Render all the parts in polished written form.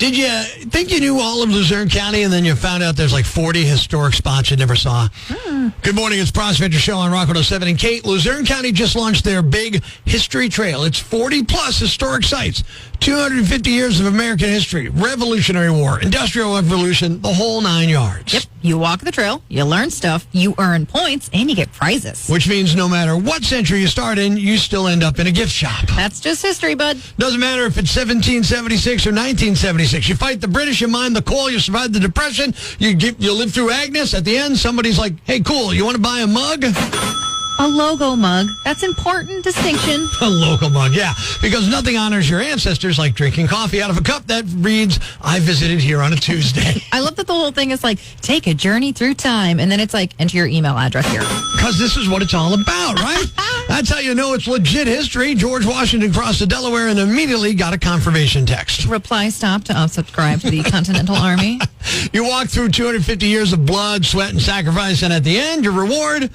Did you think you knew all of Luzerne County and then you found out there's like 40 historic spots you never saw? Good morning. It's Prospector Show on Rock 107. And Kate, Luzerne County just launched their big history trail. It's 40-plus historic sites, 250 years of American history, Revolutionary War, Industrial Revolution, the whole 9 yards. Yep. You walk the trail, you learn stuff, you earn points, and you get prizes. Which means no matter what century you start in, you still end up in a gift shop. That's just history, bud. Doesn't matter if it's 1776 or 1976. You fight the British, you mind the coal, you survive the Depression, you live through Agnes. At the end, somebody's like, hey, cool, you want to buy a mug? A logo mug. That's important distinction. A local mug, yeah. Because nothing honors your ancestors like drinking coffee out of a cup that reads, I visited here on a Tuesday. I love that the whole thing is like, take a journey through time. And then it's like, enter your email address here. Because this is what it's all about, right? That's how you know it's legit history. George Washington crossed the Delaware and immediately got a confirmation text. Reply stop to unsubscribe to the Continental Army. You walk through 250 years of blood, sweat, and sacrifice, and at the end, your reward,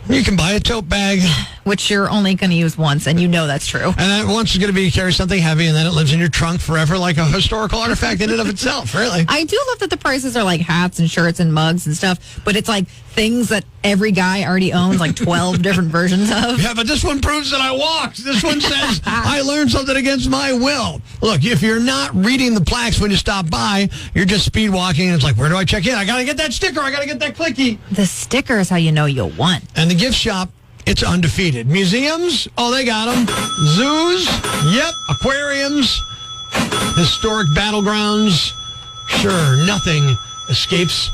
you can buy a tote bag. Which you're only going to use once, and you know that's true. And that once is going to be carry something heavy, and then it lives in your trunk forever like a historical artifact in and of itself, really. I do love that the prices are like hats and shirts and mugs and stuff, but it's like things that every guy already owns, like 12 different versions of. Yeah, but this one proves that I walked. This one says I learned something against my will. Look, if you're not reading the plaques when you stop by, you're just speed walking, and it's like, where do I check in? I got to get that sticker. I got to get that clicky. The sticker is how you know you won. And the gift shop, it's undefeated. Museums, oh, they got them. Zoos, yep. Aquariums, historic battlegrounds. Sure, nothing escapes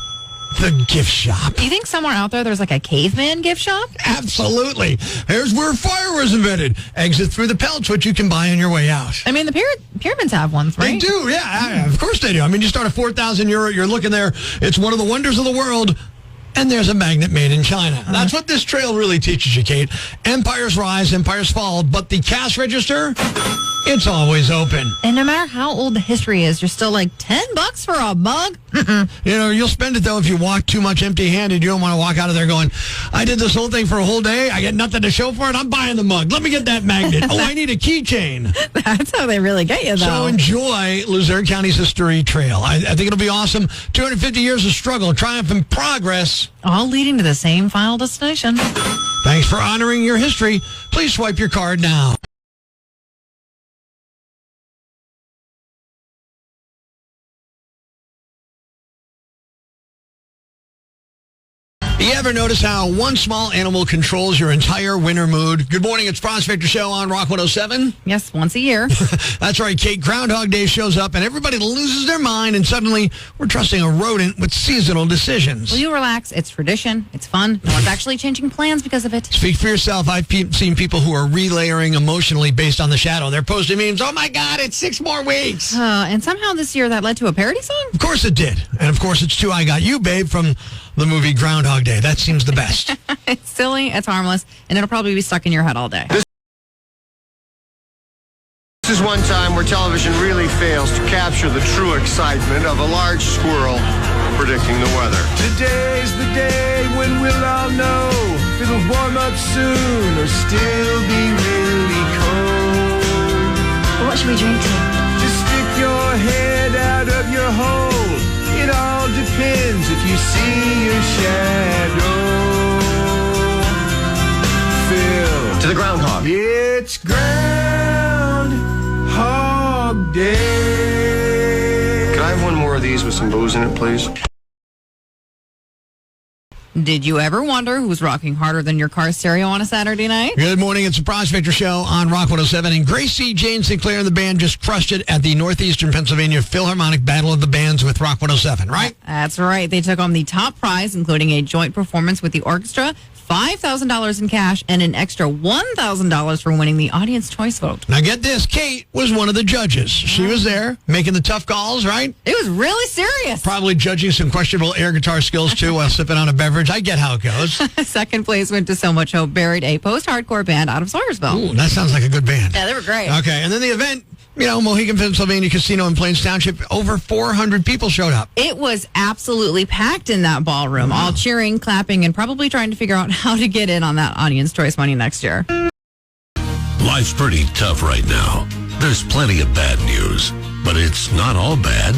the gift shop. Do you think somewhere out there's like a caveman gift shop? Absolutely. Here's where fire was invented. Exit through the pelts, which you can buy on your way out. I mean, the pyramids have ones, right? They do, yeah. Of course they do. I mean, you start at 4,000 euro, you're looking there. It's one of the wonders of the world. And there's a magnet made in China. That's what this trail really teaches you, Kate. Empires rise, empires fall, but the cash register, it's always open. And no matter how old the history is, you're still like, $10 for a mug? You know, you'll spend it, though, if you walk too much empty-handed. You don't want to walk out of there going, I did this whole thing for a whole day. I get nothing to show for it. I'm buying the mug. Let me get that magnet. Oh, I need a keychain. That's how they really get you, though. So enjoy Luzerne County's history trail. I think it'll be awesome. 250 years of struggle, triumph, and progress. All leading to the same final destination. Thanks for honoring your history. Please swipe your card now. You ever notice how one small animal controls your entire winter mood? Good morning, it's Prospector Show on Rock 107. Yes, once a year. That's right, Kate. Groundhog Day shows up and everybody loses their mind, and suddenly we're trusting a rodent with seasonal decisions. Will you relax? It's tradition. It's fun. No one's actually changing plans because of it. Speak for yourself. I've seen people who are relayering emotionally based on the shadow. They're posting memes, oh my God, it's 6 more weeks. And somehow this year that led to a parody song? Of course it did. And of course it's to I Got You, Babe, from the movie Groundhog Day. That seems the best. It's silly, it's harmless, and it'll probably be stuck in your head all day. This is one time where television really fails to capture the true excitement of a large squirrel predicting the weather. Today's the day when we'll all know if it'll warm up soon or still be really cold. What should we drink to? Just stick your head out of your hole. It all depends if you see your shadow. Phil. To the groundhog. It's Groundhog Day. Can I have one more of these with some booze in it, please? Did you ever wonder who's rocking harder than your car stereo on a Saturday night? Good morning. It's the Prospector Show on Rock 107. And Gracie, Jane Sinclair and the band just crushed it at the Northeastern Pennsylvania Philharmonic Battle of the Bands with Rock 107, right? That's right. They took home the top prize, including a joint performance with the orchestra, $5,000 in cash, and an extra $1,000 for winning the audience choice vote. Now get this, Kate was one of the judges. She was there making the tough calls, right? It was really serious. Probably judging some questionable air guitar skills, too, while sipping on a beverage. I get how it goes. Second place went to So Much Hope Buried, a post-hardcore band out of Sawyersville. Ooh, that sounds like a good band. Yeah, they were great. Okay, and then the event, you know, Mohegan, Pennsylvania Casino in Plains Township, over 400 people showed up. It was absolutely packed in that ballroom, all cheering, clapping, and probably trying to figure out how to get in on that audience choice money next year. Life's pretty tough right now. There's plenty of bad news. but it's not all bad.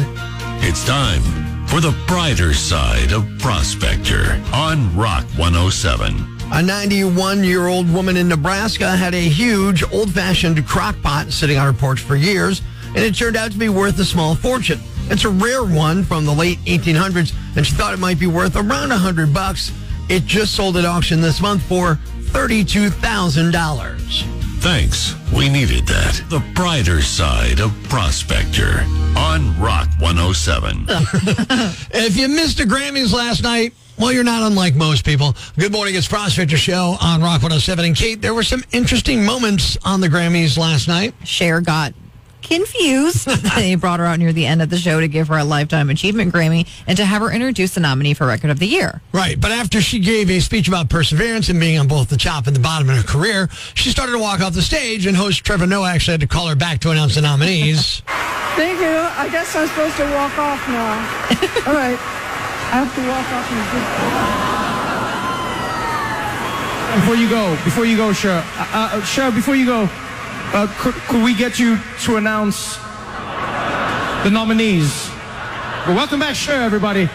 It's time for the brighter side of Prospector on Rock 107. A 91-year-old woman in Nebraska had a huge old-fashioned crock pot sitting on her porch for years, and it turned out to be worth a small fortune. It's a rare one from the late 1800s, and she thought it might be worth around $100. It just sold at auction this month for $32,000. Thanks. We needed that. The brighter side of Prospector on Rock 107. If you missed the Grammys last night, well, you're not unlike most people. Good morning, it's Prospector Show on Rock 107. And Kate, there were some interesting moments on the Grammys last night. Cher got confused. They brought her out near the end of the show to give her a Lifetime Achievement Grammy and to have her introduce the nominee for Record of the Year. Right, but after she gave a speech about perseverance and being on both the top and the bottom of her career, she started to walk off the stage, and host Trevor Noah actually had to call her back to announce the nominees. Thank you. I guess I'm supposed to walk off now. All right. I have to walk off in Before you go, Cher. Cher, before you go, could we get you to announce the nominees? Well, welcome back, Cher, everybody. You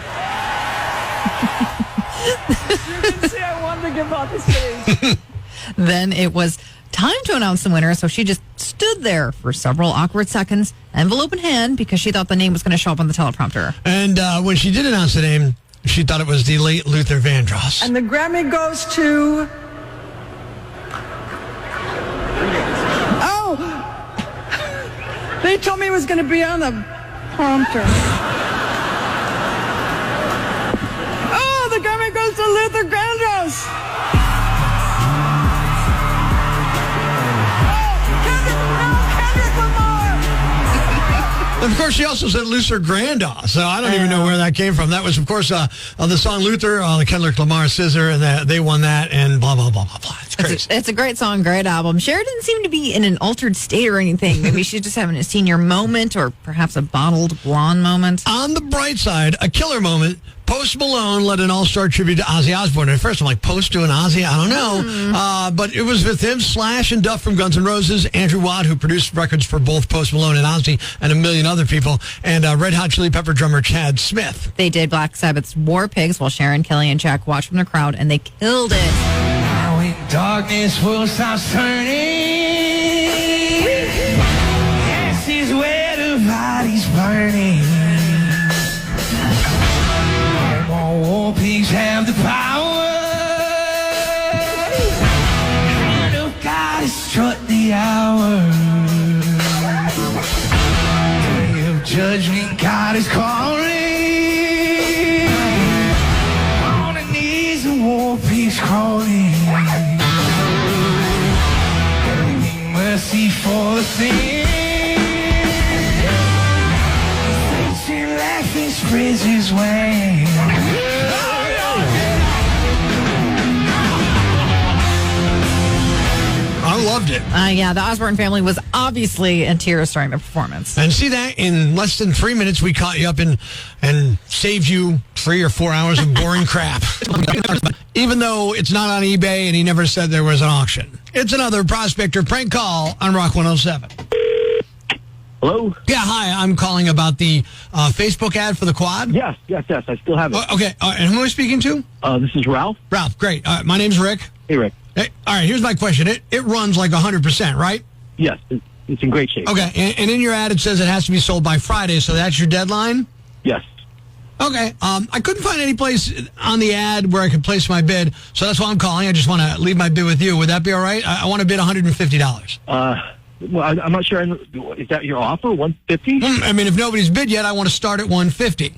can see I wanted to give up the stage. Then it was time to announce the winner, so she just stood there for several awkward seconds, envelope in hand, because she thought the name was going to show up on the teleprompter. And when she did announce the name, she thought it was the late Luther Vandross. And the Grammy goes to... Oh! They told me it was going to be on the prompter. Oh, the Grammy goes to Luther Vandross! Of course, she also said Luther Grandau, so I don't even know where that came from. That was, of course, the song Luther, the Kendrick Lamar Scissor, and they won that, and blah, blah, blah, blah, blah. It's crazy. It's a great song, great album. Cher didn't seem to be in an altered state or anything. Maybe she's just having a senior moment or perhaps a bottled blonde moment. On the bright side, a killer moment. Post Malone led an all-star tribute to Ozzy Osbourne. At first, I'm like, Post doing Ozzy? I don't know. But it was with him, Slash, and Duff from Guns N' Roses, Andrew Watt, who produced records for both Post Malone and Ozzy, and a million other people, and Red Hot Chili Pepper drummer Chad Smith. They did Black Sabbath's War Pigs while Sharon, Kelly, and Jack watched from the crowd, and they killed it. Now in darkness will stop turning. This is where the body's burning. War pigs have the power. Hand of God has struck the hour. Day of judgment, God is calling. On the knees, the war pigs crawling. Begging mercy for the sin. Satan laughing spreads his wings. I loved it. Yeah, the Osbourne family was obviously in tears during the performance. And see that? In less than 3 minutes, we caught you up and saved you 3 or 4 hours of boring crap. Even though it's not on eBay and he never said there was an auction. It's another Prospector prank call on Rock 107. Hello? Yeah, hi. I'm calling about the Facebook ad for the quad. Yes. I still have it. Okay. And who am I speaking to? This is Ralph. Ralph, great. My name's Rick. Hey, Rick. Hey, all right, here's my question. It runs like 100%, right? Yes, it's in great shape. Okay, and in your ad it says it has to be sold by Friday, so that's your deadline? Yes. Okay, I couldn't find any place on the ad where I could place my bid, so that's why I'm calling. I just want to leave my bid with you. Would that be all right? I want to bid $150. Well, I'm not sure. Is that your offer, $150? I mean, if nobody's bid yet, I want to start at $150.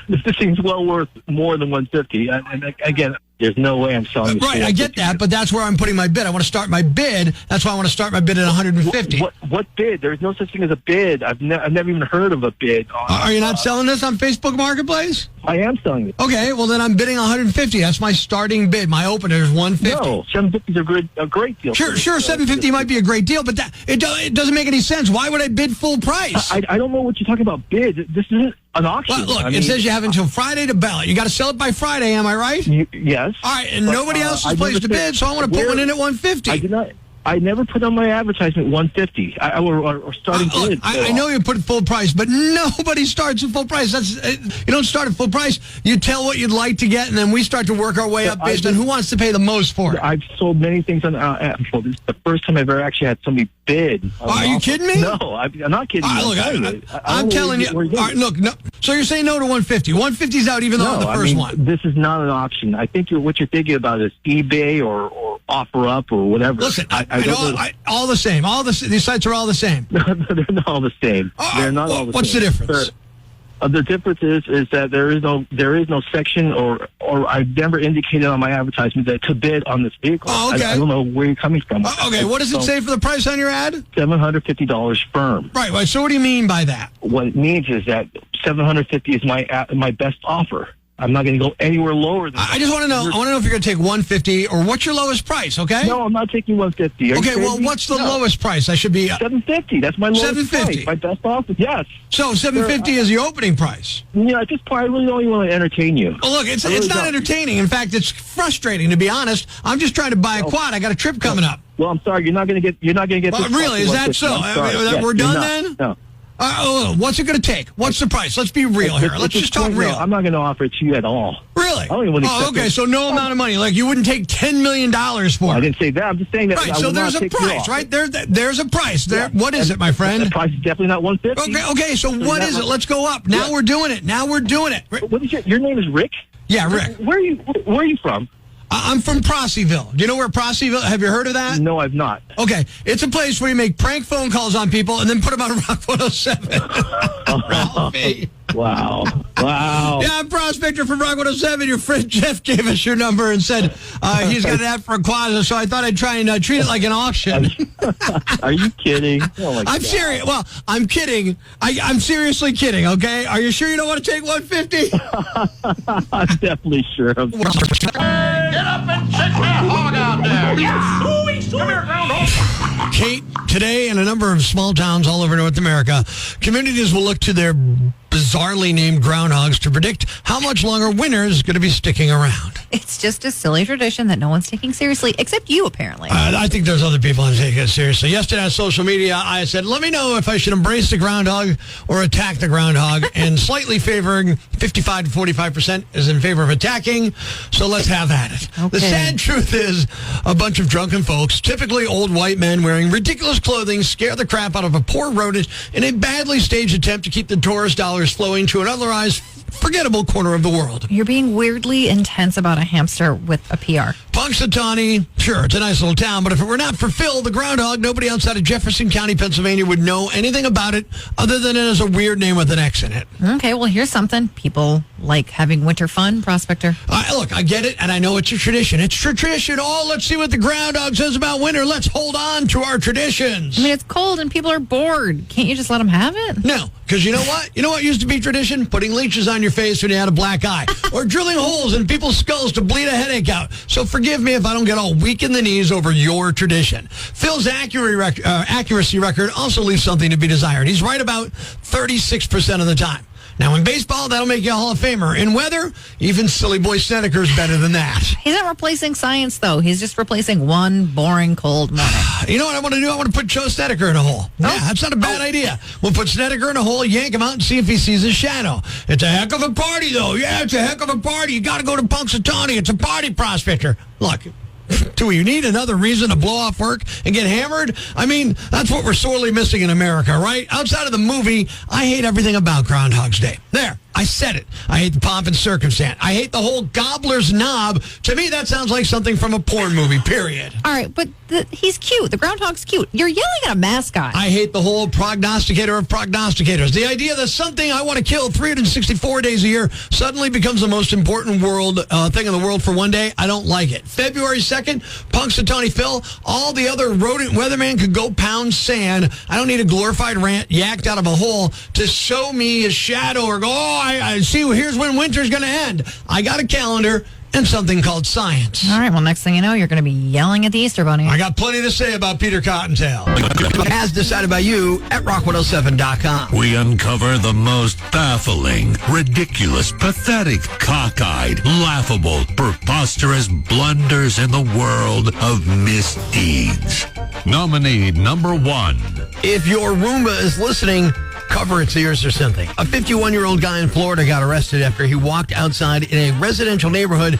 This thing's well worth more than $150. And again, there's no way I'm selling this. Right, I get that, but that's where I'm putting my bid. I want to start my bid. That's why I want to start my bid at $150. What bid? There's no such thing as a bid. I've never even heard of a bid. Are you not selling this on Facebook Marketplace? I am selling it. Okay, well then I'm bidding $150. That's my starting bid. My opener is $150. No, $750 is a great deal. Sure, $750 might be a great deal, but it doesn't make any sense. Why would I bid full price? I don't know what you're talking about. Bid. This isn't an auction. Well, look, it says you have until Friday to ballot. You got to sell it by Friday. Am I right? Yes. All right, and nobody else has placed a bid, so I want to put one in at $150. I never put on my advertisement 150 or starting bid. I know you put full price, but nobody starts at full price. You don't start at full price. You tell what you'd like to get, and then we start to work our way up based on who wants to pay the most for it. I've sold many things on Apple. This is the first time I've ever actually had somebody bid. Are you kidding me? No, I'm not kidding you. I'm telling you. Look, no. So you're saying no to 150. 150's out even though I'm the first one. This is not an option. I think what you're thinking about is eBay or OfferUp or whatever. Listen, all the same. These sites are all the same. No, they're not all the same. They're not all the same. What's the difference? The difference is that there is no section or I've never indicated on my advertisement that to bid on this vehicle. Oh, okay. I don't know where you're coming from. Okay, what does it say for the price on your ad? $750 firm. Right. So what do you mean by that? What it means is that $750 is my best offer. I'm not going to go anywhere lower than that. I just want to know. I want to know if you're going to take 150 or what's your lowest price, okay? No, I'm not taking 150. Okay, well, what's the lowest price? I should be... 750. That's my lowest price. My best offer, yes. So 750 is the opening price? Yeah, at this point, I really don't even want to entertain you. Oh, look, it's not entertaining. In fact, it's frustrating, to be honest. I'm just trying to buy a quad. I got a trip coming up. Well, I'm sorry. You're not going to get this. Really? Is that so? We're done then? No. What's it going to take? What's the price? Let's be real here. Let's just talk real. I'm not going to offer it to you at all. Really? I don't even want to accept okay. So no amount of money. Like you wouldn't take $10 million for it. I didn't say that. I'm just saying that. Right. So there's a price, right? There's a price. There. What is it, my friend? The price is definitely not 150. Okay. So what is it? Let's go up. Now we're doing it. What is your name is Rick? Yeah, Rick. Where are you from? I'm from Prossyville. Do you know where Prossyville? Have you heard of that? No, I've not. Okay, it's a place where you make prank phone calls on people and then put them on Rock 107. Ralphie. Wow. Yeah, I'm Prospector from Rock 107. Your friend Jeff gave us your number and said he's got an ad for a quad, so I thought I'd try and treat it like an auction. Are you kidding? Oh my I'm serious. Well, I'm kidding. I'm seriously kidding, okay? Are you sure you don't want to take 150? I'm definitely sure. Get up and check that hog out there. Yes. Come here, groundhog. Kate, today in a number of small towns all over North America, communities will look to their bizarrely named groundhogs to predict how much longer winter is going to be sticking around. It's just a silly tradition that no one's taking seriously, except you, apparently. I think there's other people who take it seriously. Yesterday on social media, I said, let me know if I should embrace the groundhog or attack the groundhog, and slightly favoring 55 to 45% is in favor of attacking, so let's have at it. Okay. The sad truth is a bunch of drunken folks, typically old white men wearing ridiculous clothing, scare the crap out of a poor rodent in a badly staged attempt to keep the tourist dollars flowing to an otherwise forgettable corner of the world. You're being weirdly intense about a hamster with a PR. Punxsutawney, sure, it's a nice little town, but if it were not for Phil, the groundhog, nobody outside of Jefferson County, Pennsylvania would know anything about it other than it has a weird name with an X in it. Okay, well, here's something. People like having winter fun, Prospector. Look, I get it, and I know it's a tradition. It's tradition. Oh, let's see what the groundhog says about winter. Let's hold on to our traditions. I mean, it's cold and people are bored. Can't you just let them have it? No, because you know what? You know what used to be tradition? Putting leeches on your face when you had a black eye. Or drilling holes in people's skulls to bleed a headache out. So forgive me if I don't get all weak in the knees over your tradition. Phil's accuracy record also leaves something to be desired. He's right about 36% of the time. Now, in baseball, that'll make you a Hall of Famer. In weather, even silly boy Snedeker's better than that. He's not replacing science, though. He's just replacing one boring, cold morning. You know what I want to do? I want to put Joe Snedeker in a hole. Yeah, that's not a bad idea. We'll put Snedeker in a hole, yank him out, and see if he sees his shadow. It's a heck of a party, though. Yeah, it's a heck of a party. You got to go to Punxsutawney. It's a party, Prospector. Look. Do you need another reason to blow off work and get hammered? I mean, that's what we're sorely missing in America, right? Outside of the movie, I hate everything about Groundhog's Day. There, I said it. I hate the pomp and circumstance. I hate the whole gobbler's knob. To me, that sounds like something from a porn movie, period. All right, but he's cute. The groundhog's cute. You're yelling at a mascot. I hate the whole prognosticator of prognosticators. The idea that something I want to kill 364 days a year suddenly becomes the most important thing in the world for one day, I don't like it. February 2nd, Punxsutawney Phil, all the other rodent weatherman could go pound sand. I don't need a glorified rant yacked out of a hole to show me his shadow or go, I see, here's when winter's going to end. I got a calendar. and something called science. All right, well, next thing you know, you're going to be yelling at the Easter Bunny. I got plenty to say about Peter Cottontail. As decided by you at rock107.com. We uncover the most baffling, ridiculous, pathetic, cockeyed, laughable, preposterous blunders in the world of misdeeds. Nominee number 1. If your Roomba is listening, cover its ears or something. A 51-year-old guy in Florida got arrested after he walked outside in a residential neighborhood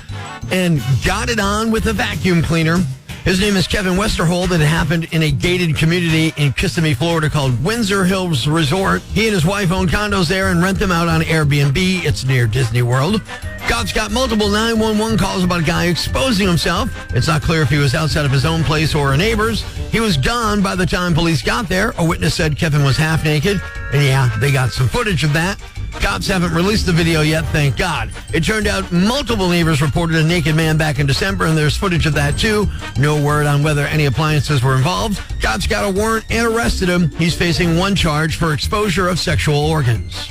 and got it on with a vacuum cleaner. His name is Kevin Westerhold, and it happened in a gated community in Kissimmee, Florida called Windsor Hills Resort. He and his wife own condos there and rent them out on Airbnb. It's near Disney World. Cops got multiple 911 calls about a guy exposing himself. It's not clear if he was outside of his own place or a neighbor's. He was gone by the time police got there. A witness said Kevin was half naked. And yeah, they got some footage of that. Cops haven't released the video yet, thank God. It turned out multiple neighbors reported a naked man back in December, and there's footage of that too. No word on whether any appliances were involved. Cops got a warrant and arrested him. He's facing one charge for exposure of sexual organs.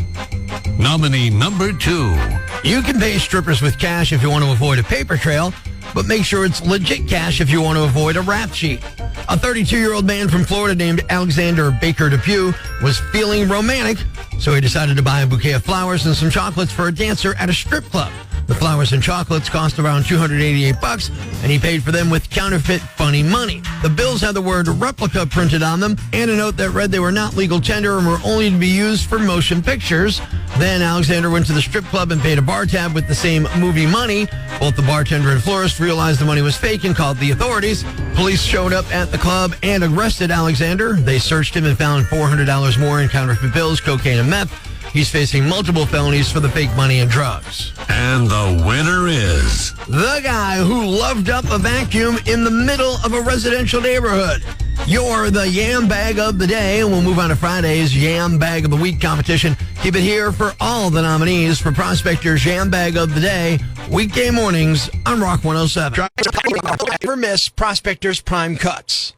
Nominee number 2. You can pay strippers with cash if you want to avoid a paper trail, but make sure it's legit cash if you want to avoid a rap sheet. A 32-year-old man from Florida named Alexander Baker Depew was feeling romantic, so he decided to buy a bouquet of flowers and some chocolates for a dancer at a strip club. The flowers and chocolates cost around $288, and he paid for them with counterfeit funny money. The bills had the word replica printed on them and a note that read they were not legal tender and were only to be used for motion pictures. Then Alexander went to the strip club and paid a bar tab with the same movie money. Both the bartender and florist realized the money was fake and called the authorities. Police showed up at the club and arrested Alexander. They searched him and found $400 more in counterfeit bills, cocaine, and meth. He's facing multiple felonies for the fake money and drugs. And the winner is the guy who loved up a vacuum in the middle of a residential neighborhood. You're the Yam Bag of the Day, and we'll move on to Friday's Yam Bag of the Week competition. Keep it here for all the nominees for Prospector's Yam Bag of the Day, weekday mornings on Rock 107. Never miss Prospector's Prime Cuts.